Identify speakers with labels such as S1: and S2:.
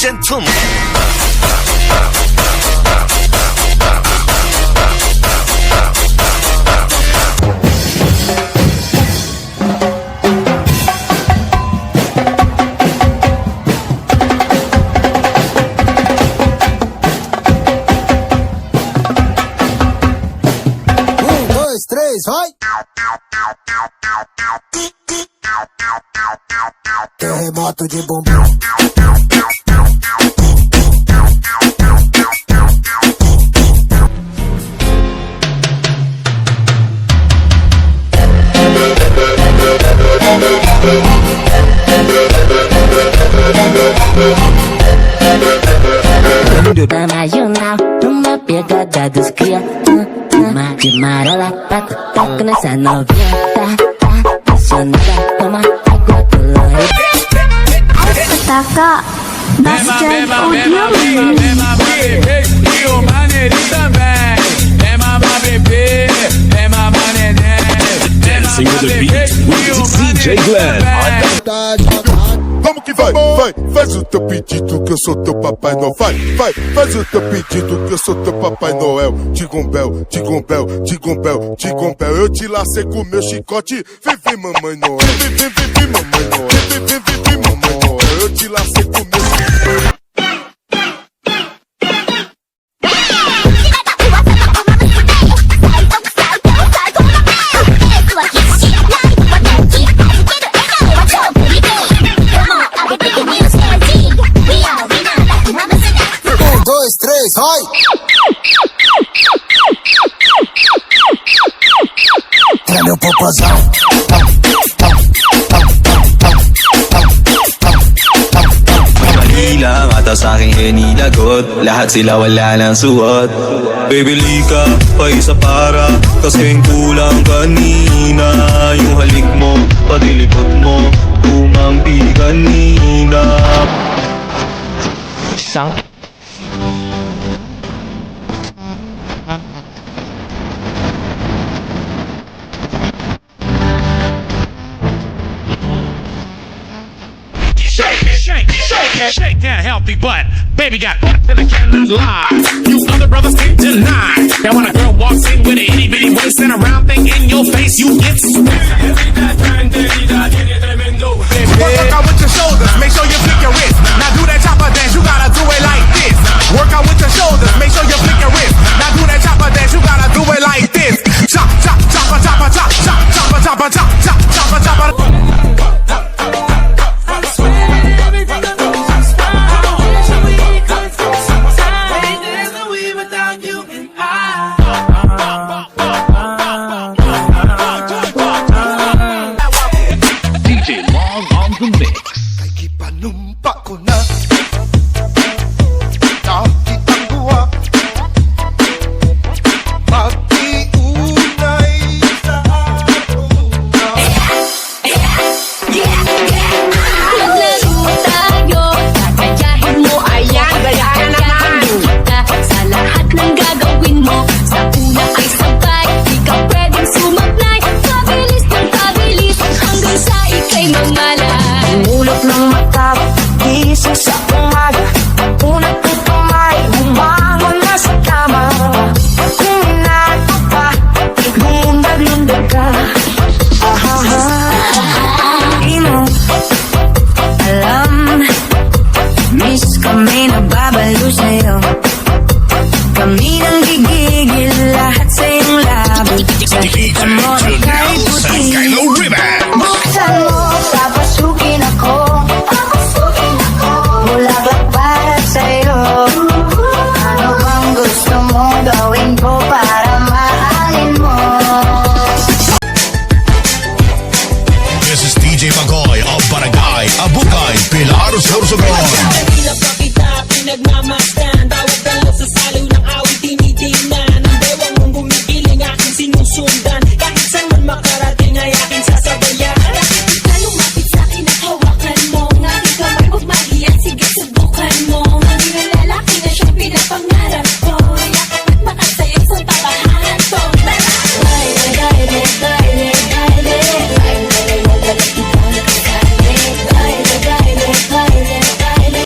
S1: Gentleman.
S2: Dois, três, vai! Terremoto de bumbum.
S3: Na marginal, numa pegada dos cria, uma de marola pra tocar nessa novinha. Tá apaixonada, toma água do loiro.
S4: Taca, bastante audio.
S5: E o maneirinho também. É mamar bebê, é mamar neném.
S6: Dancing with the beat with DJ Glenn.
S7: Como que vai? Vai, faz o teu pedido que eu sou teu Papai Noel. Vai, faz o teu pedido que eu sou teu Papai Noel. Tigombel, tigombel, tigombel, tigombel. Eu te lacei com meu chicote. Vem, mamãe Noel. Vem, mamãe Noel. Vem, mamãe Noel. Eu te lacei com meu chicote.
S2: Dois, três, vai! Tira meu popozão.
S8: Manila, mata sa'king hinilagot. Lahat sila wala ng suot. Bibili ka pa isa para kasing kulang kanina. Yung halik mo, pati likod mo, umampi kanina. Isang
S5: Shake that healthy butt. Baby got butt to the candles live. You other brothers can't deny. Now when a girl walks in with an itty bitty waist and a round thing in your face, you get swept.